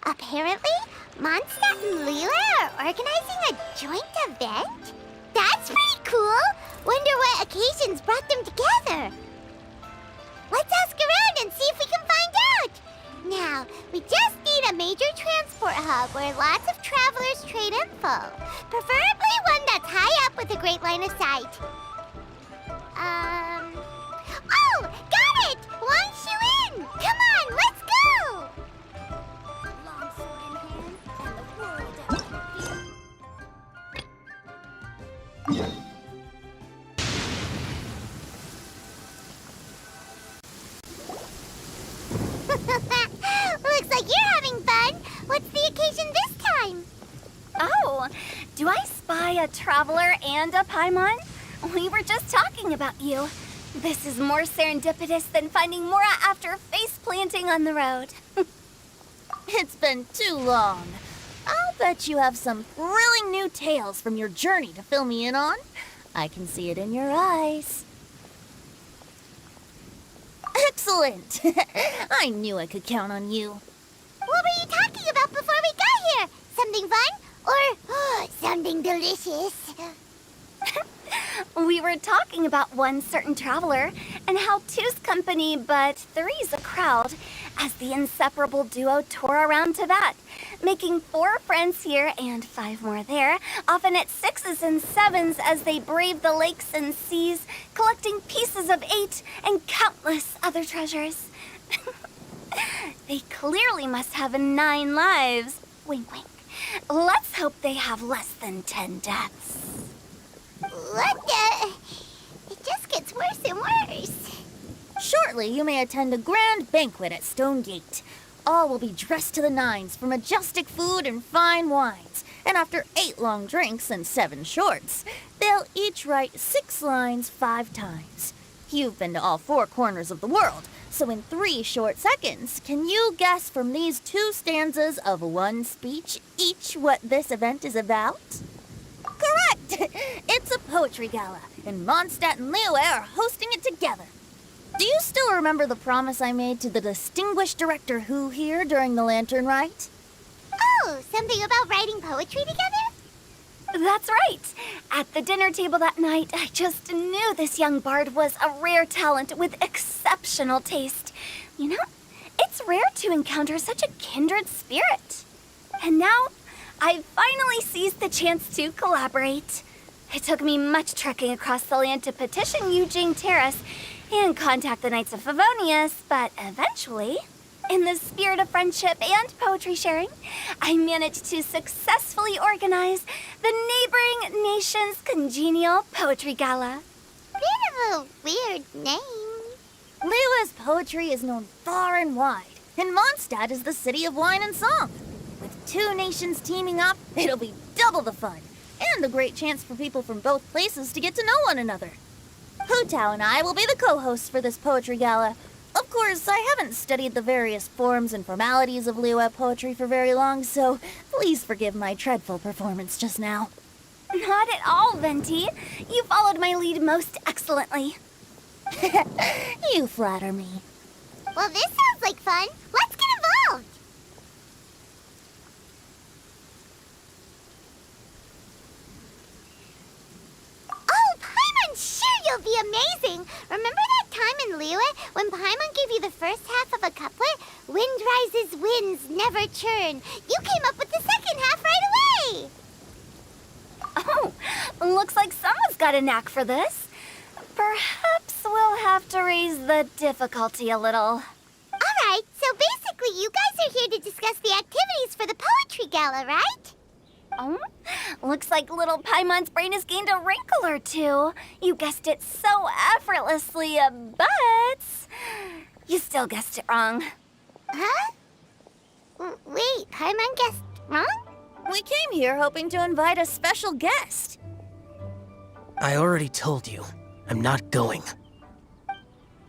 Apparently, Mondstadt and Lila are organizing a joint event? That's pretty cool! Wonder what occasions brought them together. Let's ask around and see if we can find out! Now, we just need a major transport hub where lots of travelers trade info. Preferably one that's high up with a great line of sight. Oh! Got it! Long shoe in! Come on, let's go! Long sword in hand and the world at my feet. Looks like you're having fun. What's the occasion this time? Oh, do I spy a traveler and a Paimon? We were just talking about you. This is more serendipitous than finding Mora after face planting on the road. It's been too long. I'll bet you have some thrilling new tales from your journey to fill me in on. I can see it in your eyes. Excellent! I knew I could count on you. What were you talking about before we got here? Something fun? Or something delicious? We were talking about one certain traveler and how two's company but three's a crowd as the inseparable duo tore around Tibet, making 4 friends here and 5 more there, often at 6s and 7s as they braved the lakes and seas, collecting pieces of 8 and countless other treasures. They clearly must have 9 lives. Wink, wink. Let's hope they have less than 10 deaths. What the? It just gets worse and worse. Shortly, you may attend a grand banquet at Stone Gate. All will be dressed to the nines for majestic food and fine wines. And after 8 long drinks and 7 shorts, they'll each write 6 lines 5 times. You've been to all 4 corners of the world, so in 3 short seconds, can you guess from these 2 stanzas of 1 speech each what this event is about? Correct! It's a poetry gala, and Mondstadt and Liyue are hosting it together. Do you still remember the promise I made to the distinguished director Who here during the lantern rite? Oh, something about writing poetry together? That's right. At the dinner table that night, I just knew this young bard was a rare talent with exceptional taste. You know, it's rare to encounter such a kindred spirit. And now, I finally seized the chance to collaborate. It took me much trekking across the land to petition Eugene Terrace and contact the Knights of Favonius, but eventually, in the spirit of friendship and poetry sharing, I managed to successfully organize the neighboring nation's congenial poetry gala. Bit of a weird name. Liyue's poetry is known far and wide, and Mondstadt is the city of wine and song. With 2 nations teaming up, it'll be double the fun, and a great chance for people from both places to get to know one another. Hu Tao and I will be the co-hosts for this poetry gala. Of course, I haven't studied the various forms and formalities of Liyue poetry for very long, so please forgive my dreadful performance just now. Not at all, Venti. You followed my lead most excellently. You flatter me. Well, this sounds like fun. Let's get involved. Oh, Paimon, sure you'll be amazing. Remember that time in Liyue when Paimon gave you the first half of a couplet? Wind rises, winds never churn. You came up with the second half right away. Oh, looks like someone's got a knack for this. Perhaps we'll have to raise the difficulty a little. All right, so basically you guys are here to discuss the activities for the poetry gala, right? Oh, looks like little Paimon's brain has gained a wrinkle or 2. You guessed it so effortlessly, but you still guessed it wrong. Huh? Wait, Paimon guessed wrong? We came here hoping to invite a special guest. I already told you, I'm not going.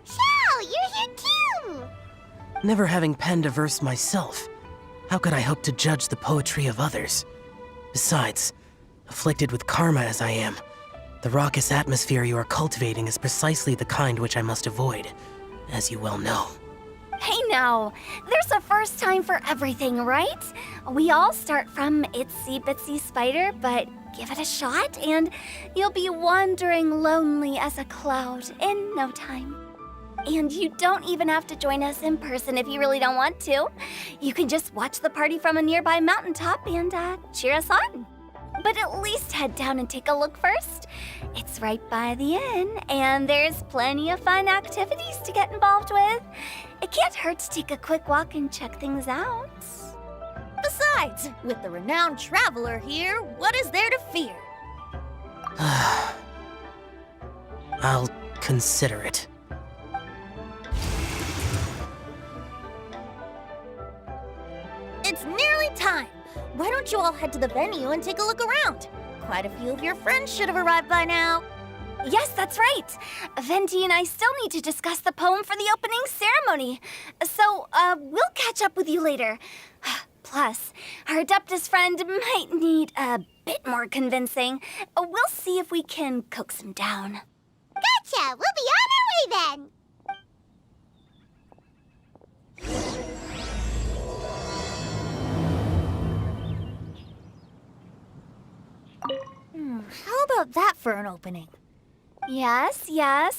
Xiao, you're here too! Never having penned a verse myself, how could I hope to judge the poetry of others? Besides, afflicted with karma as I am, the raucous atmosphere you are cultivating is precisely the kind which I must avoid, as you well know. Hey now, there's a first time for everything, right? We all start from itsy bitsy spider, but give it a shot and you'll be wandering lonely as a cloud in no time. And you don't even have to join us in person if you really don't want to. You can just watch the party from a nearby mountaintop and cheer us on. But at least head down and take a look first. It's right by the inn, and there's plenty of fun activities to get involved with. It can't hurt to take a quick walk and check things out. Besides, with the renowned traveler here, what is there to fear? I'll consider it. It's nearly time. Why don't you all head to the venue and take a look around? Quite a few of your friends should have arrived by now. Yes, that's right. Venti and I still need to discuss the poem for the opening ceremony. So, we'll catch up with you later. Plus, our Adeptus friend might need a bit more convincing. We'll see if we can coax him down. Gotcha! We'll be on our way then! How about that for an opening? Yes,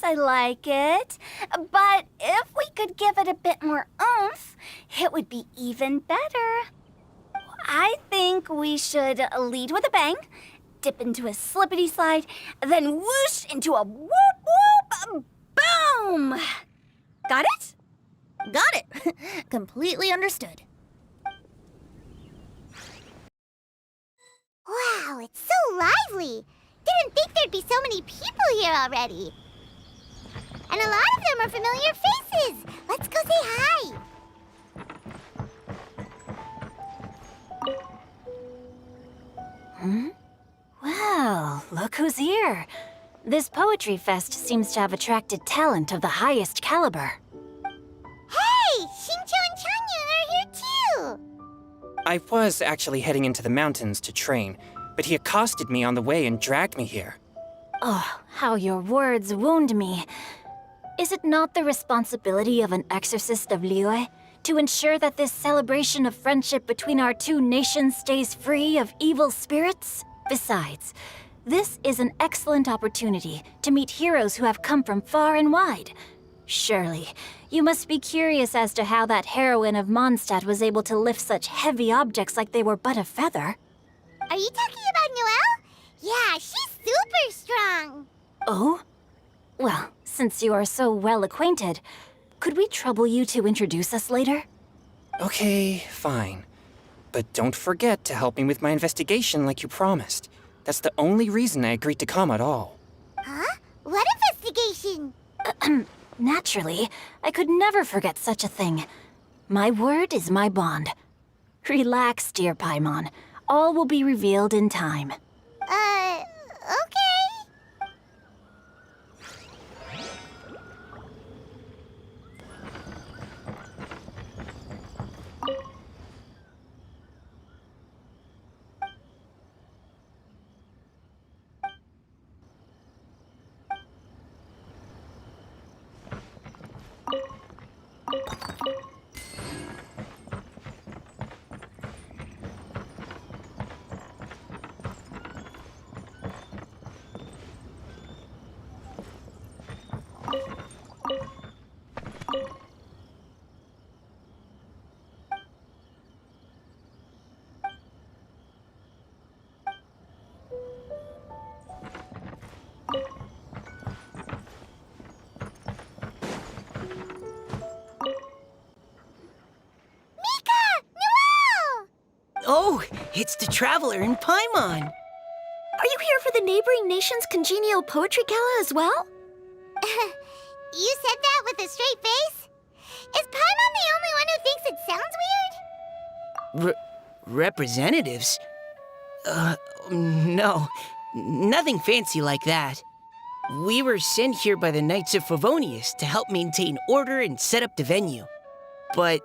I like it. But if we could give it a bit more oomph, it would be even better. I think we should lead with a bang, dip into a slippity slide, then whoosh into a whoop whoop boom! Got it? Got it. Completely understood. Wow, it's so lively! Didn't think there'd be so many people here already. And a lot of them are familiar faces. Let's go say hi. Well, look who's here. This poetry fest seems to have attracted talent of the highest caliber. Hey, Xingqiu and Changyun are here too. I was actually heading into the mountains to train, but he accosted me on the way and dragged me here. Oh, how your words wound me. Is it not the responsibility of an exorcist of Liyue to ensure that this celebration of friendship between our two nations stays free of evil spirits? Besides, this is an excellent opportunity to meet heroes who have come from far and wide. Surely, you must be curious as to how that heroine of Mondstadt was able to lift such heavy objects like they were but a feather. Are you talking about Noelle? Yeah, she's super strong. Oh? Well, since you are so well acquainted, could we trouble you to introduce us later? Okay, fine. But don't forget to help me with my investigation like you promised. That's the only reason I agreed to come at all. Huh? What investigation? Naturally, I could never forget such a thing. My word is my bond. Relax, dear Paimon. All will be revealed in time. Okay. Oh, it's the Traveler in Paimon. Are you here for the neighboring nation's congenial poetry gala as well? You said that with a straight face? Is Paimon the only one who thinks it sounds weird? Representatives? No. Nothing fancy like that. We were sent here by the Knights of Favonius to help maintain order and set up the venue. But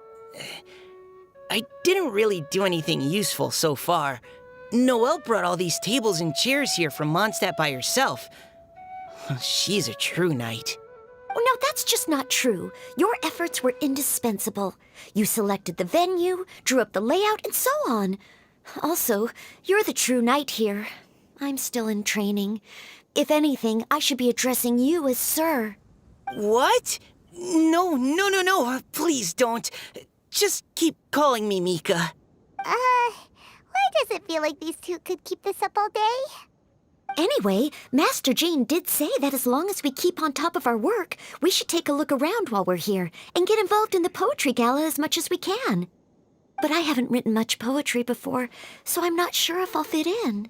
I didn't really do anything useful so far. Noelle brought all these tables and chairs here from Mondstadt by herself. She's a true knight. Now that's just not true. Your efforts were indispensable. You selected the venue, drew up the layout, and so on. Also, you're the true knight here. I'm still in training. If anything, I should be addressing you as sir. What? No. Please don't. Just keep calling me Mika. Why does it feel like these two could keep this up all day? Anyway, Master Jane did say that as long as we keep on top of our work, we should take a look around while we're here and get involved in the poetry gala as much as we can. But I haven't written much poetry before, so I'm not sure if I'll fit in.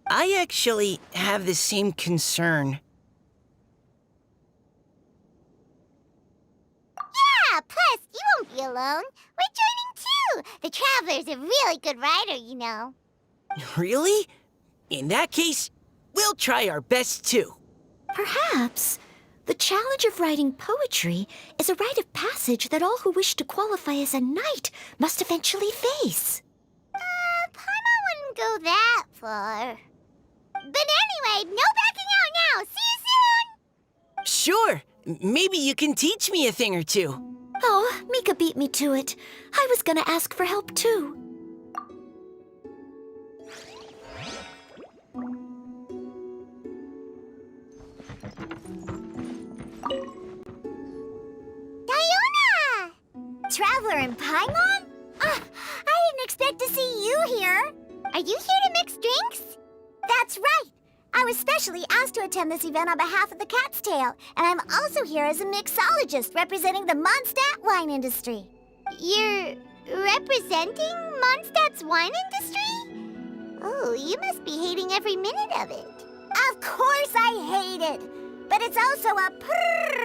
I actually have the same concern. Yeah, plus, you won't be alone. We're joining too. The Traveler's a really good writer, you know. Really? In that case, we'll try our best too. Perhaps. The challenge of writing poetry is a rite of passage that all who wish to qualify as a knight must eventually face. Paimon wouldn't go that far. But anyway, no backing out now. See you soon! Sure. Maybe you can teach me a thing or two. Oh, Mika beat me to it. I was gonna ask for help too. Diona! Traveler and Paimon? I didn't expect to see you here. Are you here to mix drinks? That's right. I was specially asked to attend this event on behalf of the Cat's Tail, and I'm also here as a mixologist representing the Mondstadt wine industry. You're representing Mondstadt's wine industry? Oh, you must be hating every minute of it. Of course I hate it. But it's also a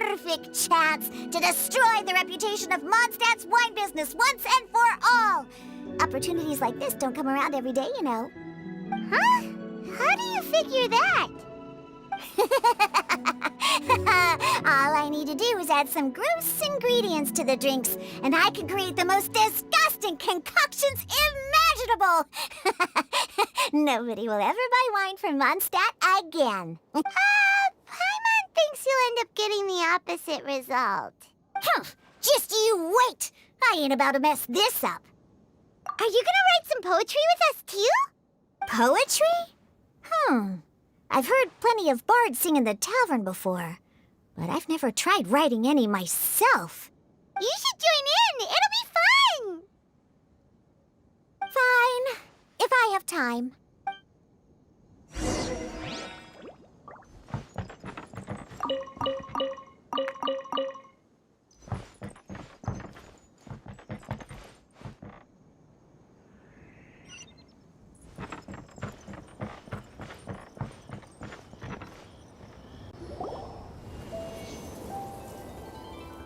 perfect chance to destroy the reputation of Mondstadt's wine business once and for all. Opportunities like this don't come around every day, you know. Huh? How do you figure that? All I need to do is add some gross ingredients to the drinks, and I can create the most disgusting concoctions imaginable. Nobody will ever buy wine from Mondstadt again. Paimon thinks you'll end up getting the opposite result. Just you wait! I ain't about to mess this up. Are you gonna write some poetry with us too? Poetry? I've heard plenty of bards sing in the tavern before, but I've never tried writing any myself. You should join in! It'll be fun! Fine, if I have time.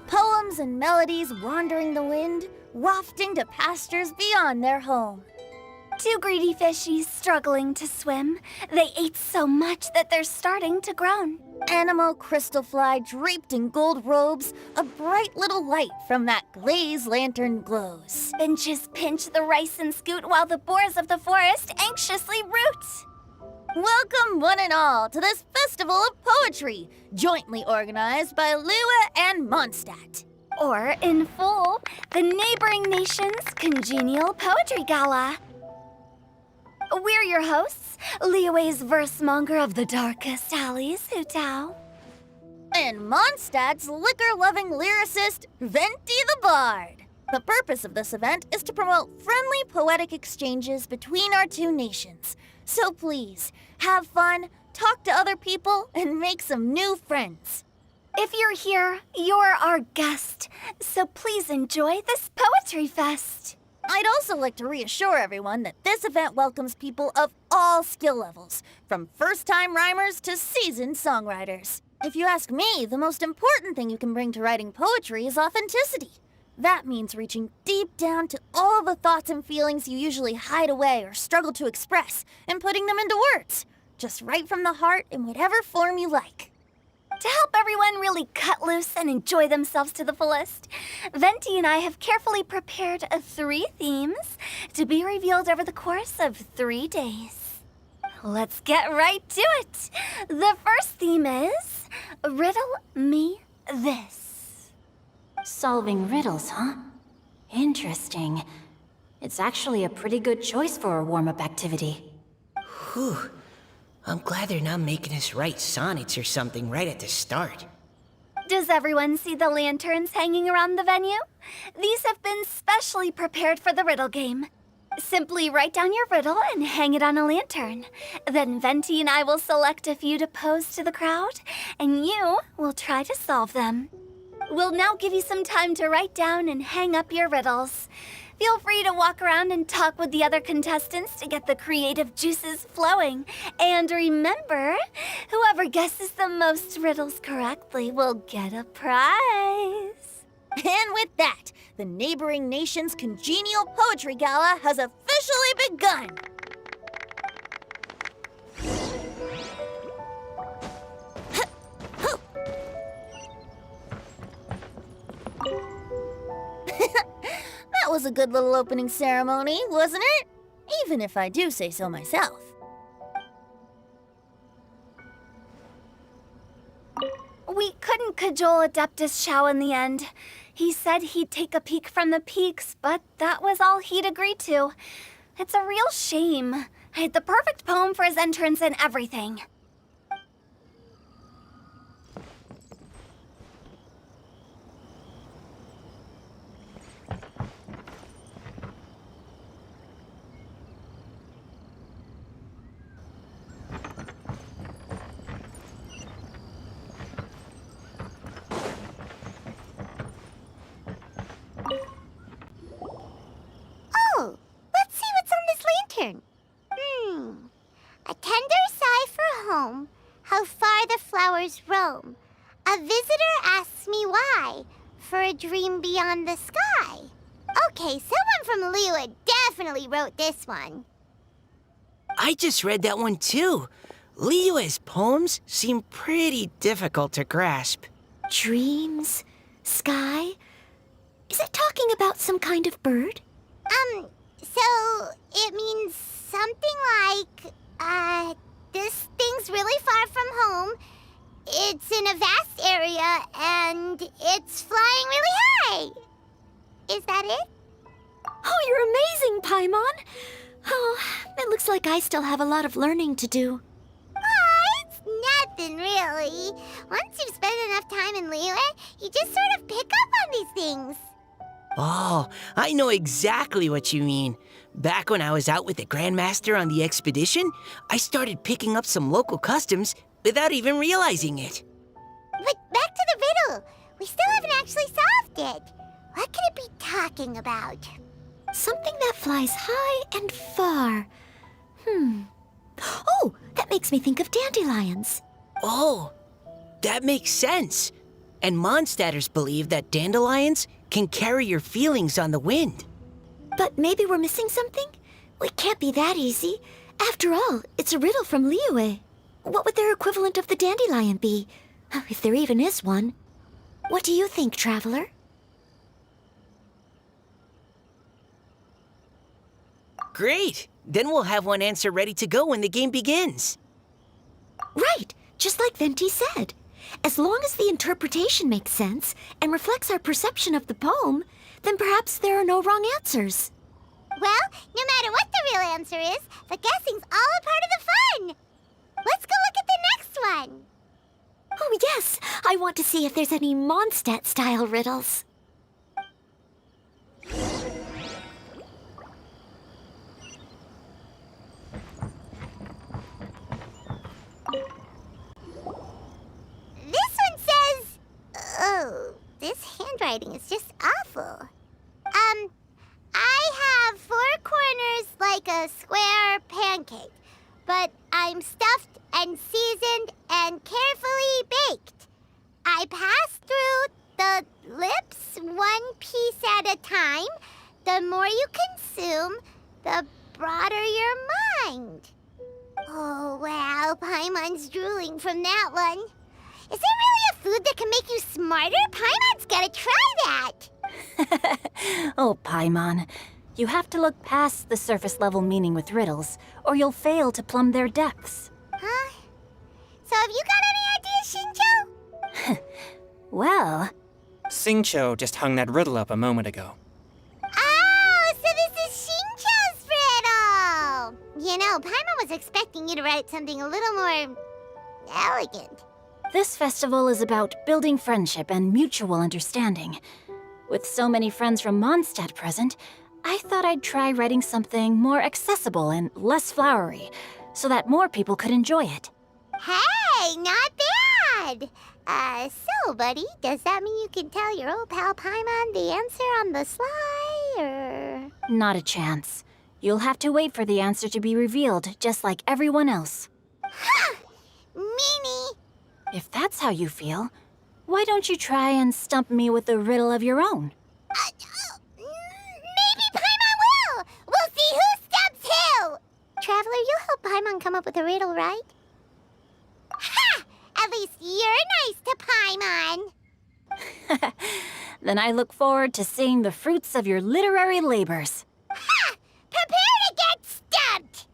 Poems and melodies wandering the wind, wafting to pastures beyond their home. Two greedy fishies struggling to swim. They ate so much that they're starting to groan. Animal crystal fly draped in gold robes, a bright little light from that glazed lantern glows. Finches pinch the rice and scoot while the boars of the forest anxiously root. Welcome one and all to this festival of poetry, jointly organized by Liyue and Mondstadt. Or, in full, the neighboring nation's congenial poetry gala. We're your hosts, Liyue's verse-monger of the darkest alleys, Hutao. And Mondstadt's liquor-loving lyricist, Venti the Bard. The purpose of this event is to promote friendly poetic exchanges between our two nations. So please, have fun, talk to other people, and make some new friends. If you're here, you're our guest, so please enjoy this poetry fest. I'd also like to reassure everyone that this event welcomes people of all skill levels, from first-time rhymers to seasoned songwriters. If you ask me, the most important thing you can bring to writing poetry is authenticity. That means reaching deep down to all the thoughts and feelings you usually hide away or struggle to express, and putting them into words, just right from the heart in whatever form you like. To help everyone really cut loose and enjoy themselves to the fullest, Venti and I have carefully prepared 3 themes to be revealed over the course of 3 days. Let's get right to it. The first theme is Riddle Me this. Solving riddles, huh? Interesting. It's actually a pretty good choice for a warm-up activity. Whew. I'm glad they're not making us write sonnets or something right at the start. Does everyone see the lanterns hanging around the venue? These have been specially prepared for the riddle game. Simply write down your riddle and hang it on a lantern. Then Venti and I will select a few to pose to the crowd, and you will try to solve them. We'll now give you some time to write down and hang up your riddles. Feel free to walk around and talk with the other contestants to get the creative juices flowing. And remember, whoever guesses the most riddles correctly will get a prize. And with that, the neighboring nation's congenial poetry gala has officially begun. That was a good little opening ceremony, wasn't it? Even if I do say so myself. We couldn't cajole Adeptus Shao in the end. He said he'd take a peek from the peaks, but that was all he'd agreed to. It's a real shame. I had the perfect poem for his entrance and everything. Oh, let's see what's on this lantern. A tender sigh for home, how far the flowers roam. A visitor asks me why, for a dream beyond the sky. Okay, someone from Liyue definitely wrote this one. I just read that one too. Liyue's poems seem pretty difficult to grasp. Dreams? Sky? Is it talking about some kind of bird? So it means something like, this thing's really far from home. It's in a vast area, and it's flying really high. Is that it? Oh, you're amazing, Paimon! Oh, it looks like I still have a lot of learning to do. It's nothing, really. Once you've spent enough time in Liyue, you just sort of pick up on these things. Oh, I know exactly what you mean. Back when I was out with the Grandmaster on the expedition, I started picking up some local customs without even realizing it. But back to the riddle. We still haven't actually solved it. What could it be talking about? Something that flies high and far. Oh, that makes me think of dandelions. Oh, that makes sense. And Mondstadters believe that dandelions can carry your feelings on the wind. But maybe we're missing something? It can't be that easy. After all, it's a riddle from Liyue. What would their equivalent of the dandelion be? If there even is one. What do you think, Traveler? Great! Then we'll have one answer ready to go when the game begins. Right, just like Venti said. As long as the interpretation makes sense and reflects our perception of the poem, then perhaps there are no wrong answers. Well, no matter what the real answer is, the guessing's all a part of the fun. Let's go look at the next one. Oh, yes, I want to see if there's any Mondstadt-style riddles. This one says... Oh, this handwriting is just awful. I have 4 corners like a square pancake, but I'm stuffed and seasoned and carefully baked. I pass through the lips 1 piece at a time. The more you consume, the broader your mind. Oh, wow, Paimon's drooling from that one. Is there really a food that can make you smarter? Paimon's gotta try that. Oh, Paimon. You have to look past the surface-level meaning with riddles, or you'll fail to plumb their depths. Huh? So have you got any ideas, Shinjo? Well, Xingqiu just hung that riddle up a moment ago. Oh, so this is Xingqiu's riddle! You know, Paimon was expecting you to write something a little more elegant. this festival is about building friendship and mutual understanding. With so many friends from Mondstadt present, I thought I'd try writing something more accessible and less flowery, so that more people could enjoy it. Hey, not bad! So, buddy, does that mean you can tell your old pal Paimon the answer on the sly, or...? Not a chance. You'll have to wait for the answer to be revealed, just like everyone else. Ha! Meanie! If that's how you feel, why don't you try and stump me with a riddle of your own? Maybe Paimon will! We'll see who stumps who! Traveler, you'll help Paimon come up with a riddle, right? Ha! At least you're nice to Paimon! Then I look forward to seeing the fruits of your literary labors. Ha! Prepare to get stumped!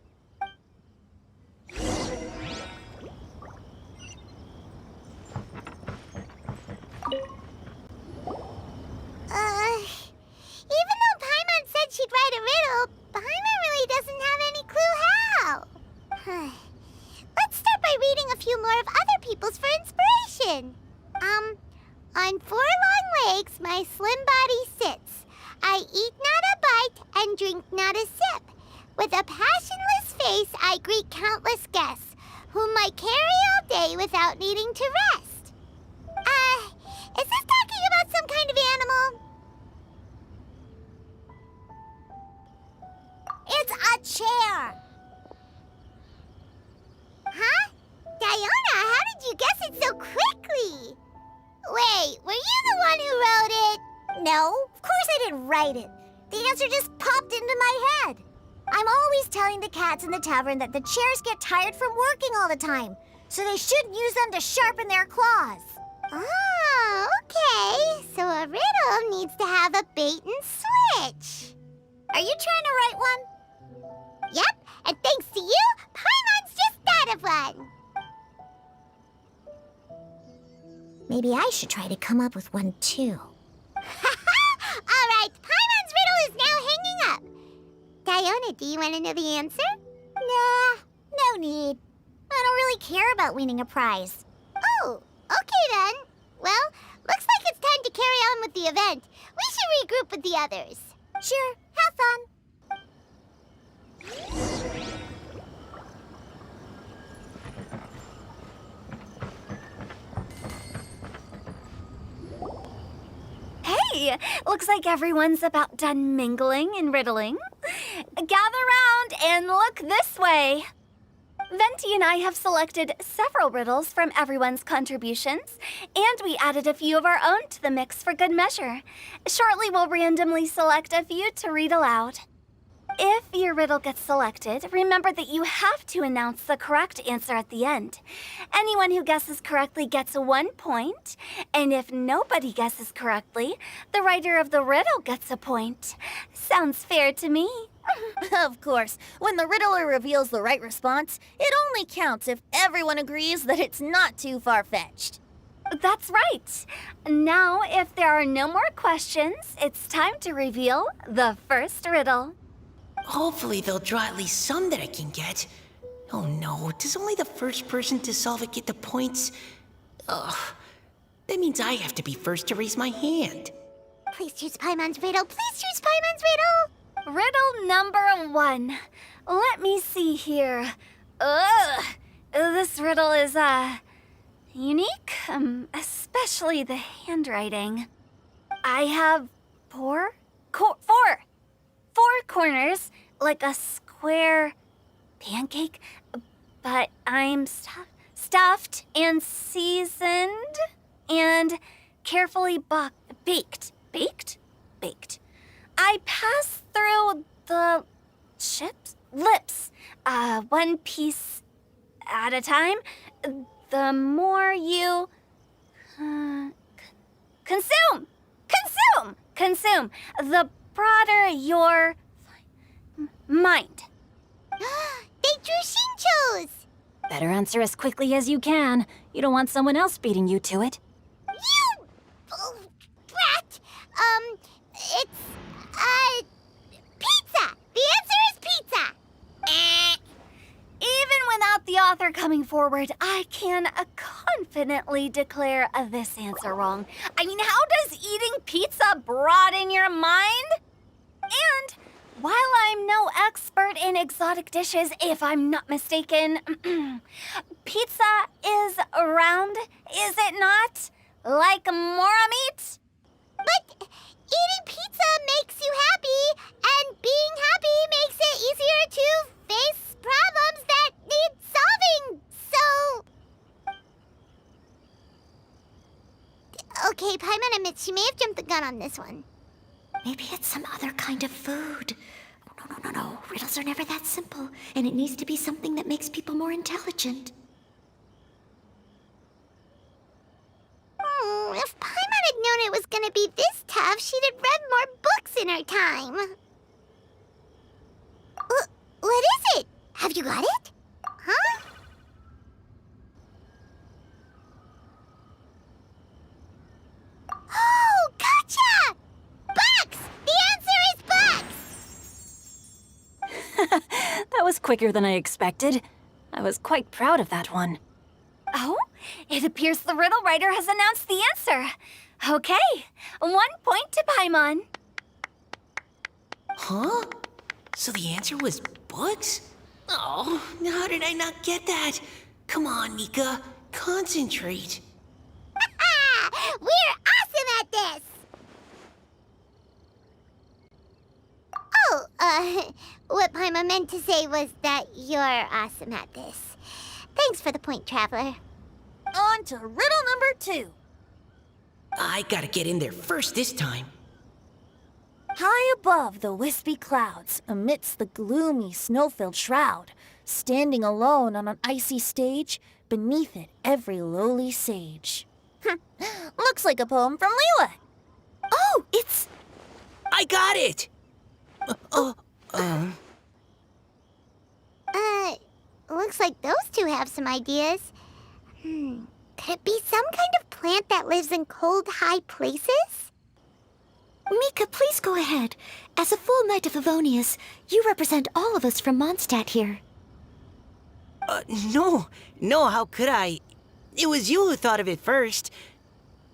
Even though Paimon said she'd write a riddle, Paimon really doesn't have any clue how. Let's start by reading a few more of other people's for inspiration. On 4 long legs my slim body sits. I eat not a bite and drink not a sip. With a passionless face I greet countless guests, whom I carry all day without needing to rest. Is this talking about some kind of animal? It's a chair! Huh? Diona, how did you guess it so quickly? Wait, were you the one who wrote it? No, of course I didn't write it. The answer just popped into my head. I'm always telling the cats in the tavern that the chairs get tired from working all the time, so they shouldn't use them to sharpen their claws. Oh, okay. So a riddle needs to have a bait and switch. Are you trying to write one? Yep, and thanks to you, Paimon's just thought of one. Maybe I should try to come up with one too. All right, Paimon's riddle is now hanging up. Diona, do you want to know the answer? Nah, no need. I don't really care about winning a prize. Oh, okay then. Well, looks like it's time to carry on with the event. We should regroup with the others. Sure, have fun. Hey, looks like everyone's about done mingling and riddling. Gather round and look this way. Venti and I have selected several riddles from everyone's contributions, and we added a few of our own to the mix for good measure. Shortly, we'll randomly select a few to read aloud. If your riddle gets selected, remember that you have to announce the correct answer at the end. Anyone who guesses correctly gets 1 point, and if nobody guesses correctly, the writer of the riddle gets a point. Sounds fair to me. Of course, when the riddler reveals the right response, it only counts if everyone agrees that it's not too far-fetched. That's right. Now, if there are no more questions, it's time to reveal the first riddle. Hopefully they'll draw at least some that I can get. Oh no, does only the first person to solve it get the points? Ugh, that means I have to be first to raise my hand. Please choose Paimon's riddle. Please choose Paimon's riddle. Riddle number 1. Let me see here. This riddle is, unique, especially the handwriting. I have four corners, like a square pancake, but I'm stuffed and seasoned and carefully baked. I pass through the lips, 1 piece at a time. The more you consume, the broader your mind. They drew Xingqiu's. Better answer as quickly as you can. You don't want someone else beating you to it. You author coming forward, I can confidently declare this answer wrong. I mean, how does eating pizza broaden your mind? And while I'm no expert in exotic dishes, if I'm not mistaken, pizza is round, is it not? Like mora meat? But eating pizza makes you happy, and being happy makes it easier to face problems that need solving. So... Okay, Paimon admits she may have jumped the gun on this one. Maybe it's some other kind of food. Oh, no. Riddles are never that simple, and it needs to be something that makes people more intelligent. If Paimon had known it was gonna be this tough, she'd have read more books in her time. What is it? Have you got it? Huh? Oh, gotcha! Bucks! The answer is bucks! That was quicker than I expected. I was quite proud of that one. Oh, it appears the riddle writer has announced the answer. Okay, 1 point to Paimon. Huh? So the answer was bugs? Oh, how did I not get that? Come on, Nika. Concentrate. We're awesome at this! Oh, what Paimon meant to say was that you're awesome at this. Thanks for the point, Traveler. On to riddle number 2. I gotta get in there first this time. High above the wispy clouds, amidst the gloomy snow-filled shroud, standing alone on an icy stage, beneath it every lowly sage. Looks like a poem from Liyue. Oh, it's... I got it! Looks like those two have some ideas. Could it be some kind of plant that lives in cold, high places? Mika, please go ahead. As a full knight of Favonius, you represent all of us from Mondstadt here. No, how could I? It was you who thought of it first.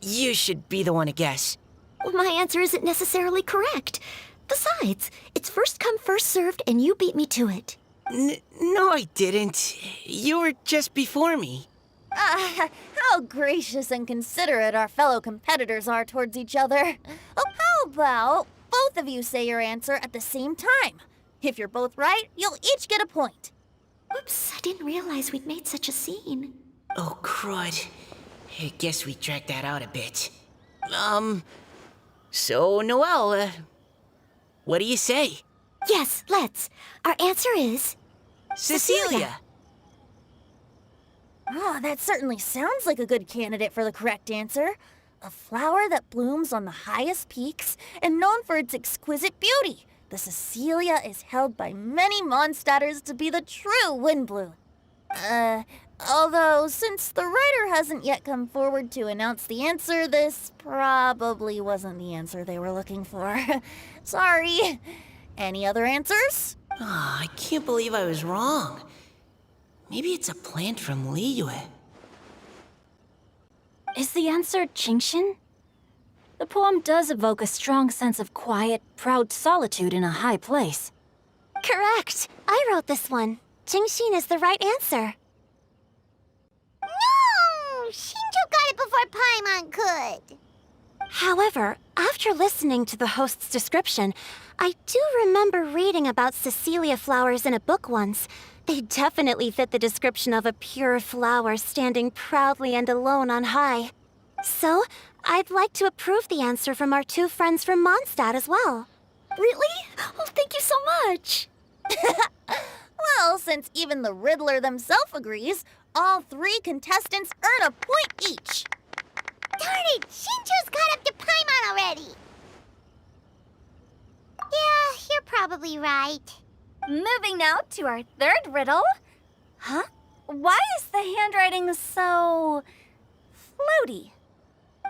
You should be the one to guess. Well, my answer isn't necessarily correct. Besides, it's first come, first served, and you beat me to it. No, I didn't. You were just before me. How gracious and considerate our fellow competitors are towards each other. Oh, how about both of you say your answer at the same time? If you're both right, you'll each get a point. Whoops, I didn't realize we'd made such a scene. Oh, crud. I guess we dragged that out a bit. So, Noelle, what do you say? Yes, let's. Our answer is... Cecilia! Oh, that certainly sounds like a good candidate for the correct answer. A flower that blooms on the highest peaks and known for its exquisite beauty. The Cecilia is held by many Mondstadters to be the true windbloom. Although, since the writer hasn't yet come forward to announce the answer, this probably wasn't the answer they were looking for. Sorry. Any other answers? I can't believe I was wrong. Maybe it's a plant from Liyue. Is the answer Qingxin? The poem does evoke a strong sense of quiet, proud solitude in a high place. Correct. I wrote this one. Qingxin is the right answer. No! Shinjo got it before Paimon could. However, after listening to the host's description, I do remember reading about Cecilia flowers in a book once. They definitely fit the description of a pure flower standing proudly and alone on high. So, I'd like to approve the answer from our two friends from Mondstadt as well. Really? Oh, thank you so much. Well, since even the Riddler themselves agrees, all 3 contestants earn a point each. Darn it! Shinjo's caught up to Paimon already! Yeah, you're probably right. Moving now to our third riddle. Huh? Why is the handwriting so... floaty?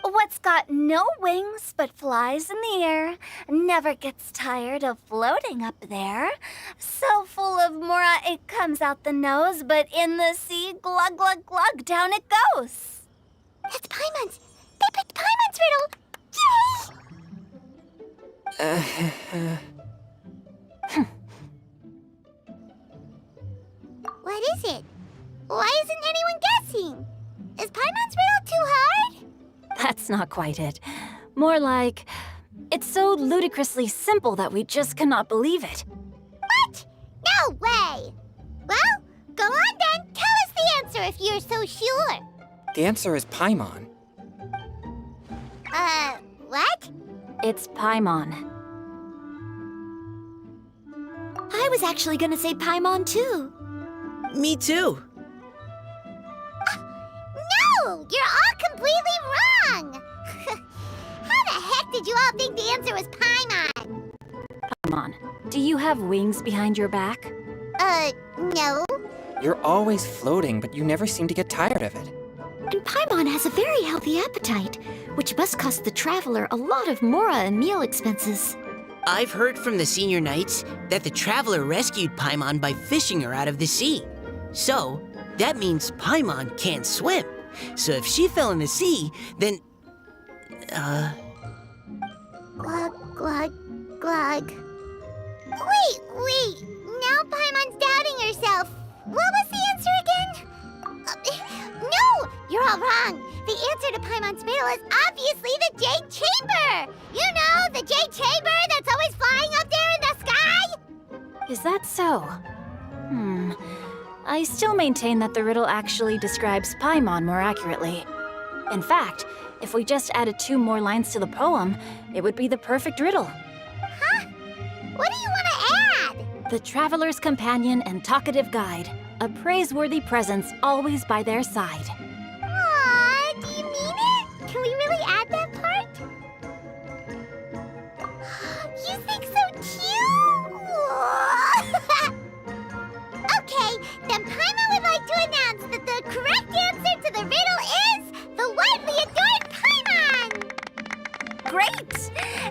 What's got no wings but flies in the air, never gets tired of floating up there. So full of mora it comes out the nose, but in the sea, glug, glug, glug, down it goes. That's Paimon's. They picked Paimon's riddle. Yay! What is it? Why isn't anyone guessing? Is Paimon's riddle too hard? That's not quite it. More like, it's so ludicrously simple that we just cannot believe it. What? No way! Well, go on then. Tell us the answer if you're so sure. The answer is Paimon. What? It's Paimon. I was actually gonna say Paimon too. Me too. No! You're all completely wrong! How the heck did you all think the answer was Paimon? Paimon, do you have wings behind your back? No. You're always floating, but you never seem to get tired of it. And Paimon has a very healthy appetite, which must cost the traveler a lot of mora and meal expenses. I've heard from the senior knights that the traveler rescued Paimon by fishing her out of the sea. So, that means Paimon can't swim. So if she fell in the sea, then... Glug, glug, glug. Wait. Now Paimon's doubting herself. What was the answer again? No! You're all wrong. The answer to Paimon's riddle is obviously the Jade Chamber! You know, the Jade Chamber that's always flying up there in the sky? Is that so? I still maintain that the riddle actually describes Paimon more accurately. In fact, if we just added 2 more lines to the poem, it would be the perfect riddle. Huh? What do you want to add? The traveler's companion and talkative guide, a praiseworthy presence always by their side. Aw, do you mean it? Can we really add that part? You think so too? Okay, then Paimon would like to announce that the correct answer to the riddle is the widely adored Paimon! Great!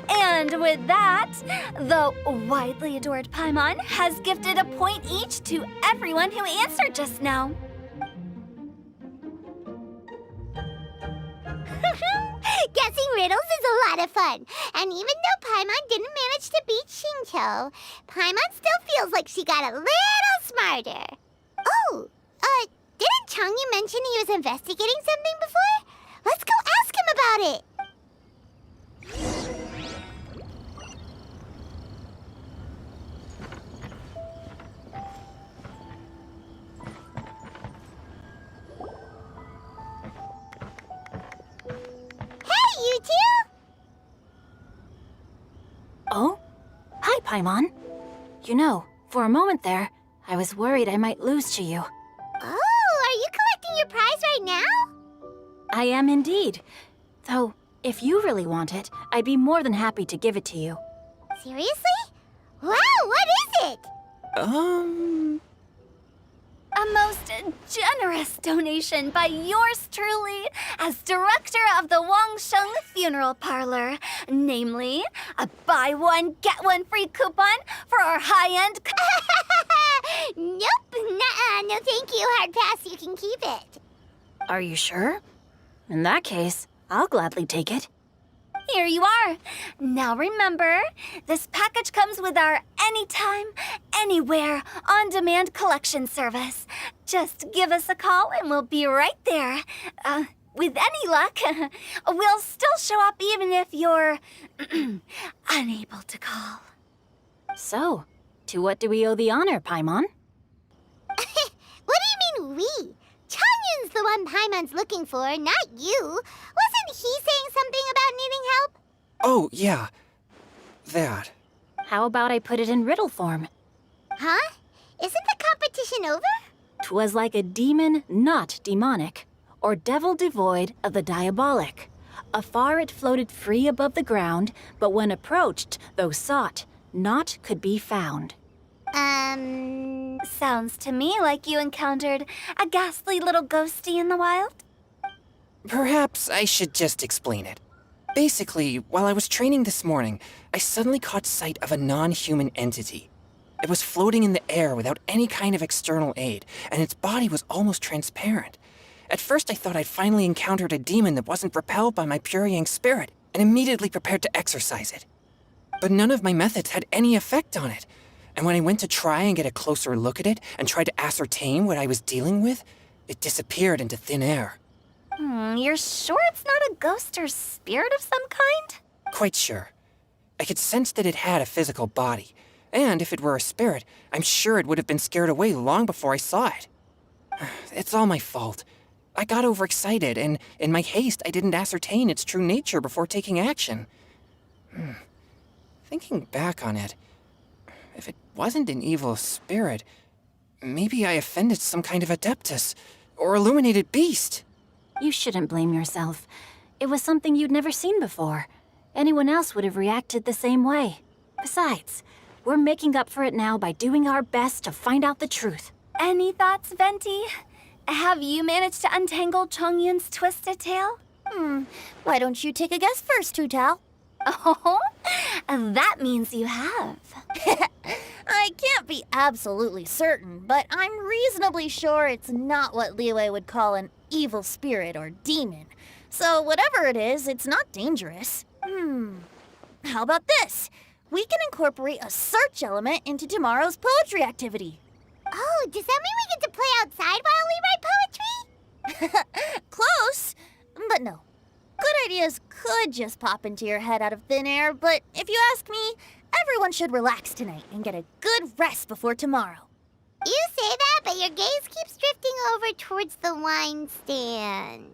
And with that, the widely adored Paimon has gifted a point each to everyone who answered just now. Guessing riddles is a lot of fun. And even though Paimon didn't manage to beat Xingqiu, Paimon still feels like she got a little smarter. Oh, didn't Changyu mention he was investigating something before? Let's go ask him about it. Hey, you two! Oh? Hi, Paimon. You know, for a moment there, I was worried I might lose to you. Oh, are you collecting your prize right now? I am indeed. Though, if you really want it, I'd be more than happy to give it to you. Seriously? Wow, what is it? A most generous donation by yours truly as director of the Wangsheng Funeral Parlor. Namely, a buy one, get one free coupon for our high-end... Nope, nuh-uh, no thank you, hard pass, you can keep it. Are you sure? In that case, I'll gladly take it. Here you are. Now remember, this package comes with our anytime, anywhere, on-demand collection service. Just give us a call and we'll be right there. With any luck, we'll still show up even if you're unable to call. So, to what do we owe the honor, Paimon? What do you mean we? Changyun's the one Paimon's looking for, not you. Wasn't he saying something about needing help? Oh, yeah. That. How about I put it in riddle form? Huh? Isn't the competition over? 'Twas like a demon not demonic, or devil devoid of the diabolic. Afar it floated free above the ground, but when approached, though sought, naught could be found. Sounds to me like you encountered a ghastly little ghosty in the wild. Perhaps I should just explain it. Basically, while I was training this morning, I suddenly caught sight of a non-human entity. It was floating in the air without any kind of external aid, and its body was almost transparent. At first I thought I'd finally encountered a demon that wasn't repelled by my pure yang spirit, and immediately prepared to exorcise it. But none of my methods had any effect on it, and when I went to try and get a closer look at it and tried to ascertain what I was dealing with, it disappeared into thin air. You're sure it's not a ghost or spirit of some kind? Quite sure. I could sense that it had a physical body, and if it were a spirit, I'm sure it would have been scared away long before I saw it. It's all my fault. I got overexcited, and in my haste, I didn't ascertain its true nature before taking action. Thinking back on it, if it wasn't an evil spirit, maybe I offended some kind of adeptus or illuminated beast. You shouldn't blame yourself. It was something you'd never seen before. Anyone else would have reacted the same way. Besides, we're making up for it now by doing our best to find out the truth. Any thoughts, Venti? Have you managed to untangle Chongyun's twisted tail? Why don't you take a guess first, Hu-Tao? Oh, that means you have. I can't be absolutely certain, but I'm reasonably sure it's not what Liyue would call an evil spirit or demon. So whatever it is, it's not dangerous. How about this? We can incorporate a search element into tomorrow's poetry activity. Oh, does that mean we get to play outside while we write poetry? Close, but no. Good ideas could just pop into your head out of thin air, but if you ask me, everyone should relax tonight and get a good rest before tomorrow. You say that, but your gaze keeps drifting over towards the wine stand.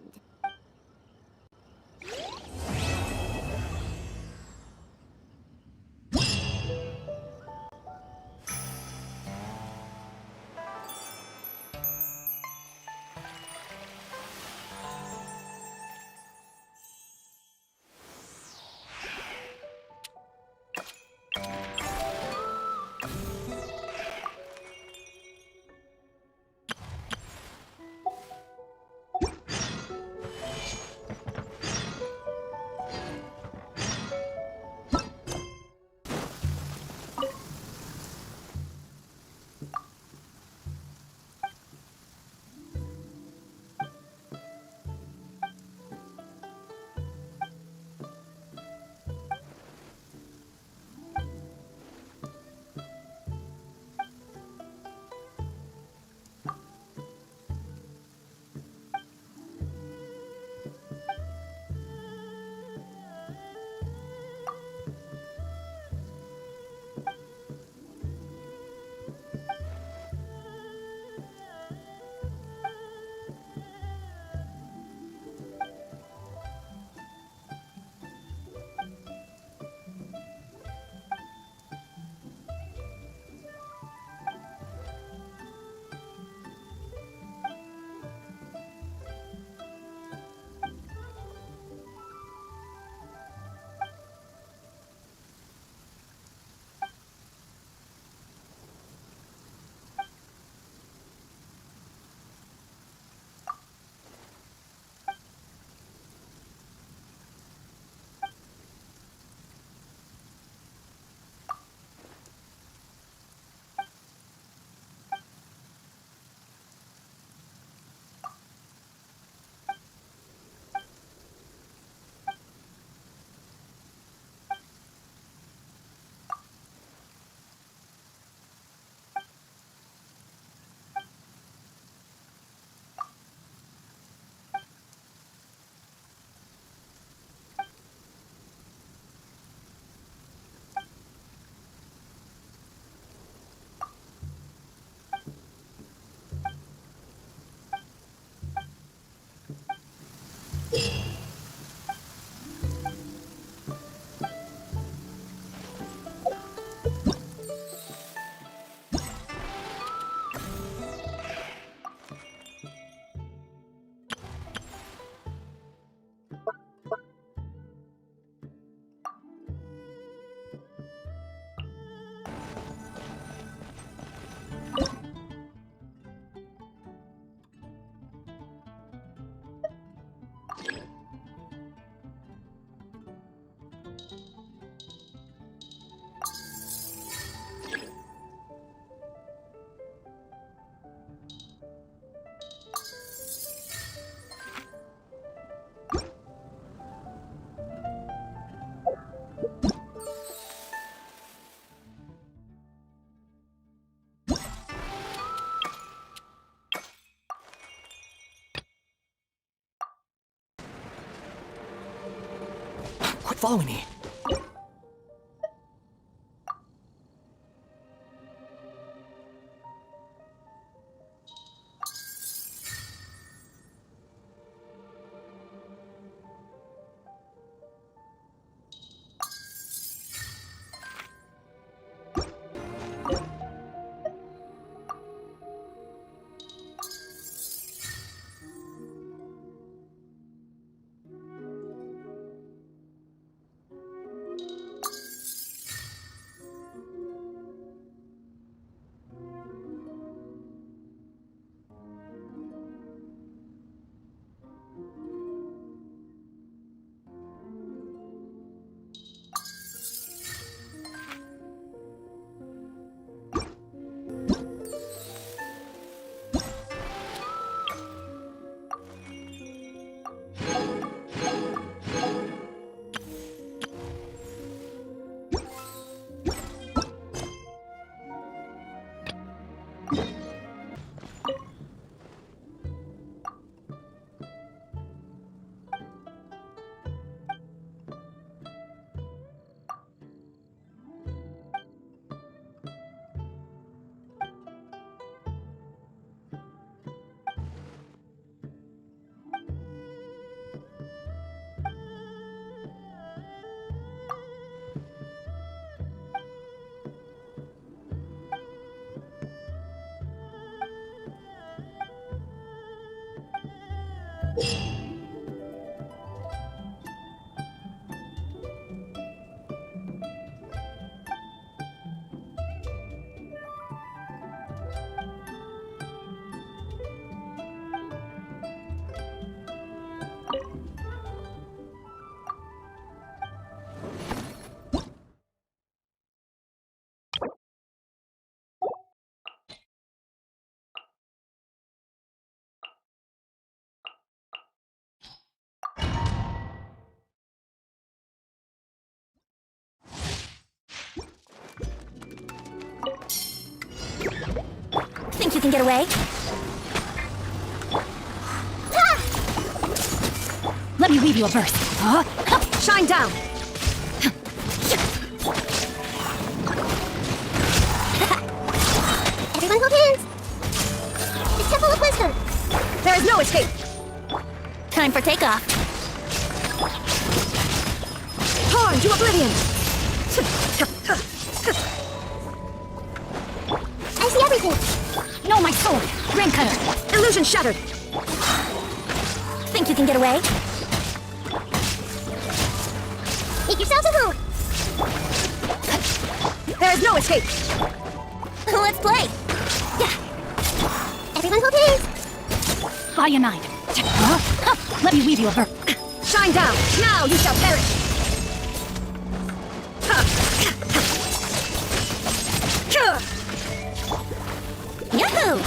following me. Think you can get away? Let me weave you a verse. Shine down! Everyone hold hands! The Temple of Wisdom! There is no escape! Time for takeoff. Torn to oblivion! I see everything! No, my sword! Rain cutter! Illusion shattered! Think you can get away? Make yourselves at home! There is no escape! Let's play! Everyone hold hands! Cyanide! Let me weave you a verse. Shine down! Now you shall perish! Yahoo!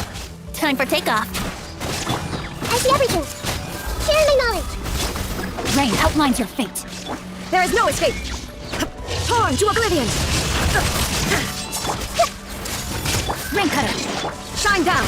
Time for takeoff. I see everything! Share my knowledge! Rain outlines your fate. There is no escape! Torn to oblivion! Rain cutter! Shine down!